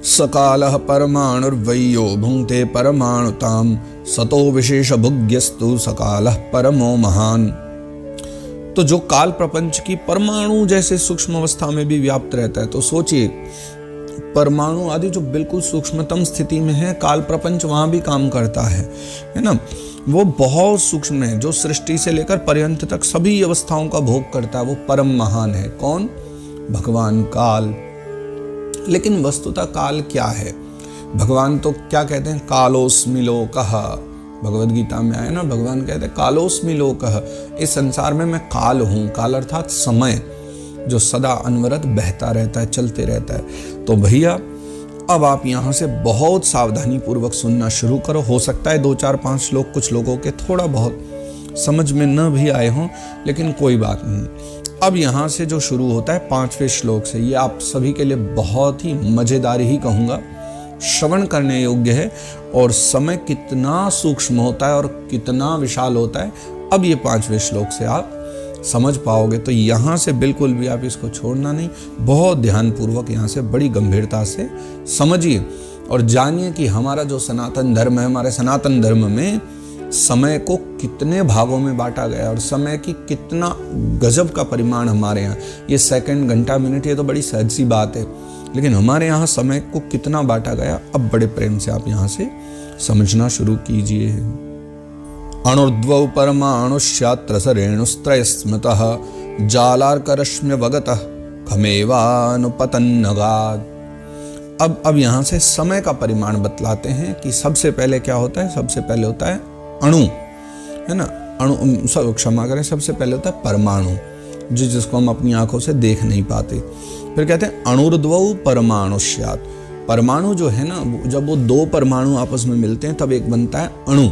सकालः परमाणुर्वैयो भुङ्क्ते परमाणुतां सतो विशेष भुग्यस्तु सकालः परमो महान। तो जो काल प्रपंच की परमाणु जैसे सूक्ष्म अवस्था में भी व्याप्त रहता है, तो सोचिए परमाणु आदि जो बिल्कुल सूक्ष्मतम स्थिति में है, काल प्रपंच वहां भी काम करता है ना। वो बहुत सूक्ष्म है, जो सृष्टि से लेकर पर्यंत तक सभी अवस्थाओं का भोग करता है, वो परम महान है। कौन? भगवान काल। लेकिन वस्तुतः काल क्या है? भगवान तो क्या कहते हैं? कालोस्मि लोकः। भगवद गीता में आया ना, भगवान कहते हैं कालोस्मि लोकः, इस संसार में मैं काल हूं। काल अर्थात समय, जो सदा अनवरत बहता रहता है, चलते रहता है। तो भैया अब आप यहाँ से बहुत सावधानी पूर्वक सुनना शुरू करो। हो सकता है 2, 4, 5 श्लोक कुछ लोगों के थोड़ा बहुत समझ में न भी आए हों, लेकिन कोई बात नहीं। अब यहाँ से जो शुरू होता है 5वें श्लोक से, ये आप सभी के लिए बहुत ही मजेदार ही कहूँगा, श्रवण करने योग्य है। और समय कितना सूक्ष्म होता है और कितना विशाल होता है, अब ये 5वें श्लोक से आप समझ पाओगे। तो यहाँ से बिल्कुल भी आप इसको छोड़ना नहीं, बहुत ध्यानपूर्वक यहाँ से बड़ी गंभीरता से समझिए और जानिए कि हमारा जो सनातन धर्म है, हमारे सनातन धर्म में समय को कितने भागों में बांटा गया और समय की कितना गजब का परिमाण हमारे यहाँ। ये सेकंड, घंटा, मिनट ये तो बड़ी सहज सी बात है, लेकिन हमारे यहाँ समय को कितना बांटा गया, अब बड़े प्रेम से आप यहाँ से समझना शुरू कीजिए। अणुर्द्वौ परमाणुश्चात्र सरेणुस्त्रयस्मतः जालार्करश्म्यवगतः खमेवानुपतन्नगात्। अब यहाँ से समय का परिमाण बतलाते हैं कि सबसे पहले क्या होता है। सबसे पहले होता है अणु, है ना। अणु, क्षमा करें, सबसे पहले होता है परमाणु, जिसको हम अपनी आंखों से देख नहीं पाते। फिर कहते हैं अणुर्द्वौ परमाणुश्चात्। परमाणु जो है ना, जब वो 2 परमाणु आपस में मिलते हैं तब एक बनता है अणु।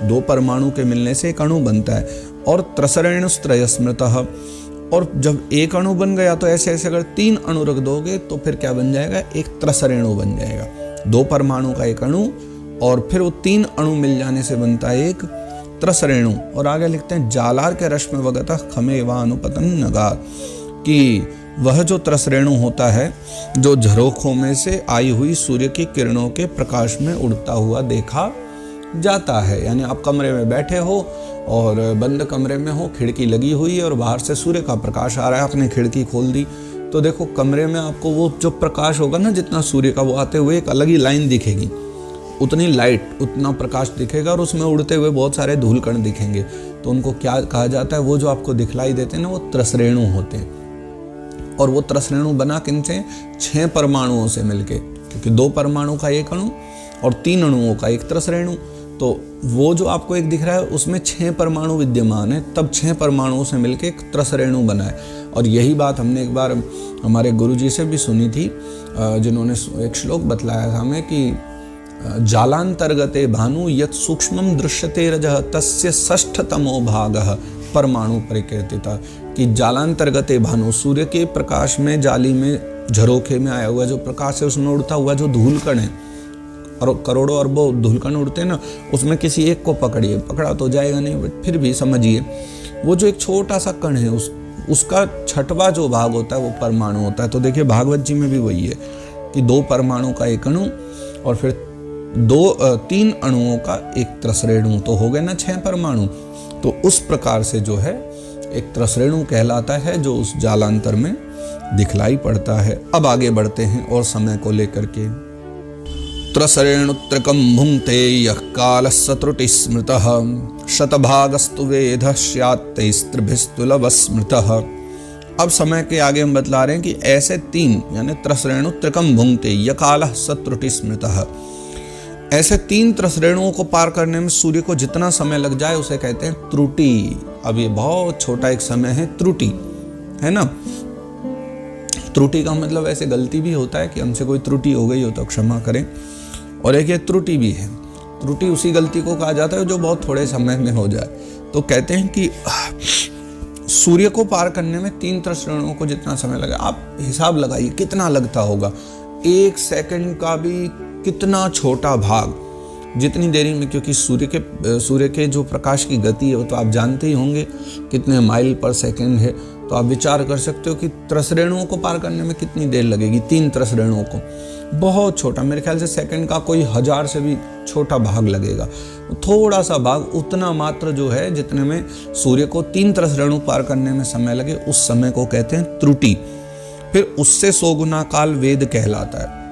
2 परमाणु के मिलने से एक अणु बनता है। और त्रसरेणुस्त्रयस्मृतः, और जब एक अणु बन गया तो ऐसे ऐसे अगर 3 अणु रख दोगे तो फिर क्या बन जाएगा? एक त्रसरेणु बन जाएगा। 2 परमाणु का एक अणु और फिर वो 3 अणु मिल जाने से बनता है एक त्रसरेणु। और आगे लिखते हैं जालार्करश्म्यवगतः खमेवानुपतन्नगात्, कि वह जो त्रसरेणु होता है जो झरोखों में से आई हुई सूर्य की किरणों के प्रकाश में उड़ता हुआ देखा जाता है। यानी आप कमरे में बैठे हो और बंद कमरे में हो, खिड़की लगी हुई है और बाहर से सूर्य का प्रकाश आ रहा है, आपने खिड़की खोल दी तो देखो कमरे में आपको वो जो प्रकाश होगा ना, जितना सूर्य का, वो आते हुए एक अलग ही लाइन दिखेगी, उतनी लाइट, उतना प्रकाश दिखेगा और उसमें उड़ते हुए बहुत सारे धूलकण दिखेंगे। तो उनको क्या कहा जाता है? वो जो आपको दिखलाई देते हैं ना, वो त्रसरेणु होते हैं। और वो त्रसरेणु बना किनसे? 6 परमाणुओं से मिलके, क्योंकि 2 परमाणु का एक अणु और 3 अणुओं का एक त्रसरेणु। तो वो जो आपको एक दिख रहा है उसमें 6 परमाणु विद्यमान है, तब 6 परमाणुओं से मिलके एक त्रसरेणु बना है। और यही बात हमने एक बार हमारे गुरुजी से भी सुनी थी, जिन्होंने एक श्लोक बतलाया था हमें कि जालांतर्गते भानु यत् सूक्ष्मं दृश्यते रजः तस्य षष्ठतमो भागः परमाणु परिकीर्तिता। कि जालांतर्गते भानु, सूर्य के प्रकाश में, जाली में, झरोखे में आया हुआ जो प्रकाश है, उसमें उड़ता हुआ जो धूलकण है, और करोड़ों अरबों धूलकण उड़ते हैं ना, उसमें किसी एक को पकड़िए, पकड़ा तो जाएगा नहीं, बट फिर भी समझिए वो जो एक छोटा सा कण है उसका 6वां जो भाग होता है वो परमाणु होता है। तो देखिए भागवत जी में भी वही है कि 2 परमाणु का एक अणु और फिर 3 अणुओं का एक त्रसरेणु, तो हो गए ना 6 परमाणु। तो उस प्रकार से जो है एक त्रसरेणु कहलाता है जो उस जालांतर में दिखलाई पड़ता है। अब आगे बढ़ते हैं और समय को लेकर के। त्रसरेणुत्रकं भुङ्क्ते यः कालः सत्रुटिः स्मृतः शतभागस्तु वेदः स्यात्तैस्त्रिभिस्तुलभस्मृतः। अब समय के आगे हम बतला रहे हैं कि ऐसे 3 यानी त्रसरेणुत्रकं भुङ्क्ते यः कालः सत्रुटिः स्मृतः, ऐसे 3 त्रसरेणुओं को पार करने में सूर्य को जितना समय लग जाए उसे कहते हैं त्रुटि। अब ये बहुत छोटा एक समय है, त्रुटि, है ना। त्रुटि का मतलब ऐसे गलती भी होता है कि हमसे कोई त्रुटि हो गई हो तो क्षमा करें, और एक ये त्रुटि भी है। त्रुटि उसी गलती को कहा जाता है जो बहुत थोड़े समय में हो जाए। तो कहते हैं कि सूर्य को पार करने में 3 त्रसरेणुओं को जितना समय लगा, आप हिसाब लगाइए कितना लगता होगा। 1 सेकंड का भी कितना छोटा भाग, जितनी देरी में, क्योंकि सूर्य के जो प्रकाश की गति है वो तो आप जानते ही होंगे कितने माइल पर सेकंड है। तो आप विचार कर सकते हो कि 30 रेणुओं को पार करने में कितनी देर लगेगी। 3 30 रेणुओं को, बहुत छोटा, मेरे ख्याल से सेकंड का कोई 1000 से भी छोटा भाग लगेगा। थोड़ा सा भाग, उतना मात्र जो है जितने में सूर्य को 3 30 रेणु पार करने में समय लगे, उस समय को कहते हैं त्रुटि। फिर उससे 100 गुना काल वेद कहलाता है।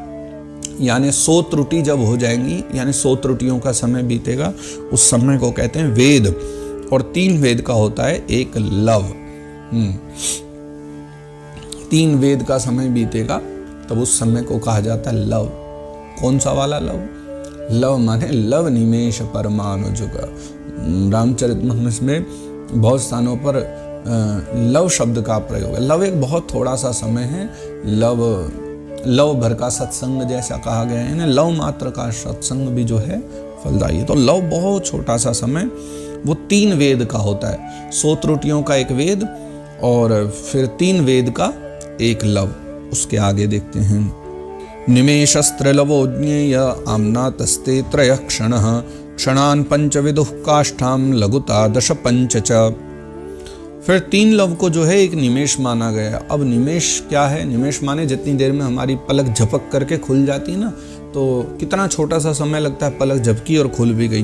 यानी 100 त्रुटि जब हो जाएंगी, यानी 100 त्रुटियों का समय बीतेगा, उस समय को कहते हैं वेद। और 3 वेद का होता है एक लव। 3 वेद का समय बीतेगा तब उस समय को कहा जाता है लव। कौन सा वाला लव? लव माने लव निमेष परमाणु जुग। रामचरितमानस में बहुत स्थानों पर लव शब्द का प्रयोग है। लव एक बहुत थोड़ा सा समय है। लव भर का सत्संग जैसा कहा गया है ना, लव मात्र का सत्संग भी जो है फलदायी है। तो लव बहुत छोटा सा समय, वो 3 वेद का होता है। 100 त्रुटियों का एक वेद और फिर 3 वेद का एक लव। उसके आगे देखते हैं, निमेषस्त्रलवो ज्ञेय आम्नातस्ते त्रयः क्षणः क्षणान् पंचविदुः काष्ठां लघुता 10 पंच च। फिर 3 लव को जो है एक निमेष माना गया। अब निमेष क्या है? निमेष माने जितनी देर में हमारी पलक झपक करके खुल जाती है ना, तो कितना छोटा सा समय लगता है, पलक झपकी और खुल भी गई।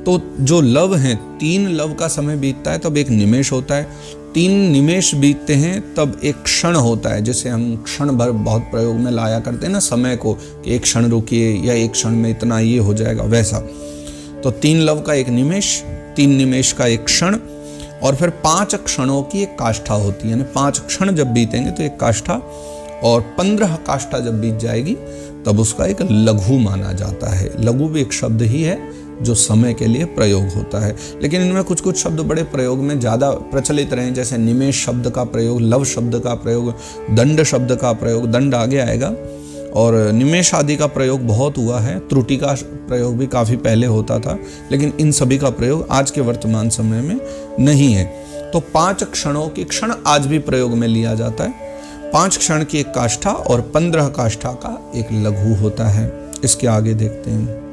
तो जो लव हैं, 3 लव का समय बीतता है तब एक निमेष होता है। 3 निमेष बीतते हैं तब एक क्षण होता है, जिसे हम क्षण भर बहुत प्रयोग में लाया करते हैं ना समय को, कि एक क्षण रुकिए या एक क्षण में इतना ये हो जाएगा, वैसा। तो 3 लव का एक निमेष, 3 निमेष का एक क्षण, और फिर 5 क्षणों की एक काष्ठा होती है। यानी 5 क्षण जब बीतेंगे तो एक काष्ठा, और 15 काष्ठा जब बीत जाएगी तब उसका एक लघु माना जाता है। लघु भी एक शब्द ही है जो समय के लिए प्रयोग होता है, लेकिन इनमें कुछ कुछ शब्द बड़े प्रयोग में ज़्यादा प्रचलित रहे, जैसे निमेष शब्द का प्रयोग, लव शब्द का प्रयोग, दंड शब्द का प्रयोग, दंड आगे आएगा, और निमेष आदि का प्रयोग बहुत हुआ है। त्रुटि का प्रयोग भी काफ़ी पहले होता था, लेकिन इन सभी का प्रयोग आज के वर्तमान समय में नहीं है। तो 5 क्षणों की, क्षण आज भी प्रयोग में लिया जाता है। 5 क्षण की एक काष्ठा और 15 काष्ठा का एक लघु होता है। इसके आगे देखते हैं,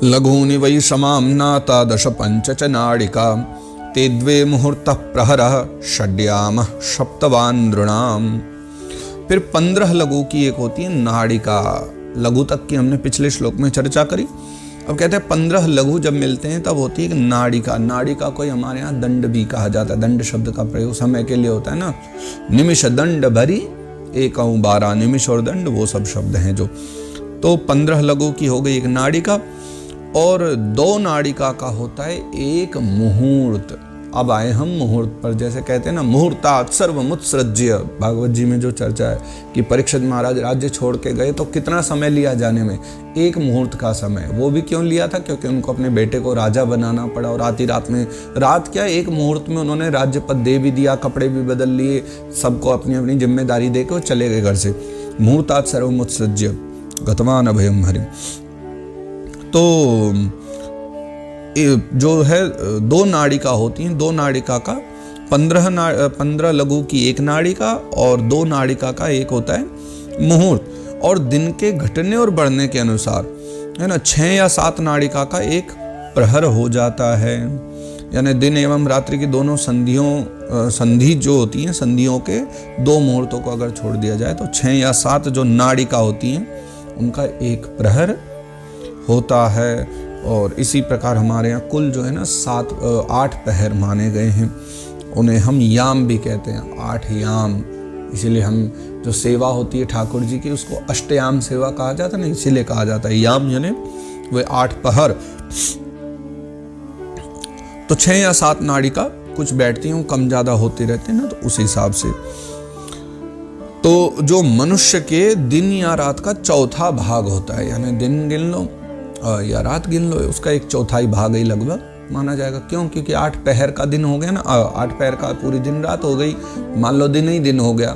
लघूनि वै समाम्नाता 10 पंच च नाड़िका ते 2 मुहूर्तः प्रहरः षड्यामः सप्तवान् नृणाम्। फिर 15 लघु की एक होती है नाड़िका। लघु तक की हमने पिछले श्लोक में चर्चा करी। अब कहते हैं 15 लघु जब मिलते हैं तब होती है एक नाड़िका। नाड़िका को हमारे यहाँ दंड भी कहा जाता है। दंड शब्द का प्रयोग समय के लिए होता है ना। निमिष दंड भरी 1-12, निमिष और दंड वो सब शब्द हैं जो। तो 15 लघु की हो गई एक नाड़िका, और 2 नाड़िका का होता है एक मुहूर्त। अब आए हम मुहूर्त पर। जैसे कहते हैं ना, मुहूर्तात् सर्वमुत्सृज्य, भागवत जी में जो चर्चा है कि परीक्षित महाराज राज्य छोड़ के गए तो कितना समय लिया जाने में? 1 मुहूर्त का समय। वो भी क्यों लिया था? क्योंकि उनको अपने बेटे को राजा बनाना पड़ा, और आधी रात में, रात क्या 1 मुहूर्त में उन्होंने राज्य पद दे भी दिया, कपड़े भी बदल लिए, सबको अपनी अपनी जिम्मेदारी दे के चले गए घर से। मुहूर्तात् सर्वमुत्सृज्य गतवान् अभयम् हरिम्। तो जो है 2 नाड़िका होती हैं। 2 नाड़िका का 15 लघु की एक नाड़िका और 2 नाड़िका का एक होता है मुहूर्त। और दिन के घटने और बढ़ने के अनुसार है ना 6 या 7 नाड़िका का एक प्रहर हो जाता है। यानी दिन एवं रात्रि की दोनों संधि जो होती हैं, संधियों के 2 मुहूर्तों को अगर छोड़ दिया जाए तो 6 या 7 जो नाड़िका होती हैं उनका एक प्रहर होता है। और इसी प्रकार हमारे यहाँ कुल जो है ना 8 पहर माने गए हैं। उन्हें हम याम भी कहते हैं, 8 याम। इसीलिए हम जो सेवा होती है ठाकुर जी की उसको अष्टयाम सेवा कहा जाता है ना, इसीलिए कहा जाता है याम, यानी वे 8 पहर। तो 6 या 7 नाड़िका कुछ बैठती हैं, कम ज़्यादा होते रहते हैं ना, तो उस हिसाब से। तो जो मनुष्य के दिन या रात का चौथा भाग होता है, यानी दिन गिन लो या रात गिन लो, उसका एक चौथाई भाग ही लगभग माना जाएगा। क्यों? क्योंकि 8 पहर का दिन हो गया ना, 8 पहर का पूरी दिन रात हो गई। मान लो दिन ही दिन हो गया,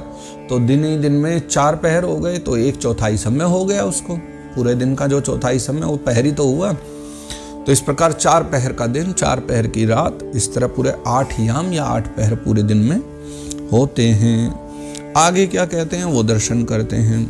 तो दिन ही दिन में 4 पहर हो गए, तो एक चौथाई समय हो गया उसको। पूरे दिन का जो चौथाई समय वो पहर ही तो हुआ। तो इस प्रकार 4 पहर का दिन, 4 पहर की रात, इस तरह पूरे 8 याम या 8 पहर पूरे दिन में होते हैं। आगे क्या कहते हैं वो दर्शन करते हैं।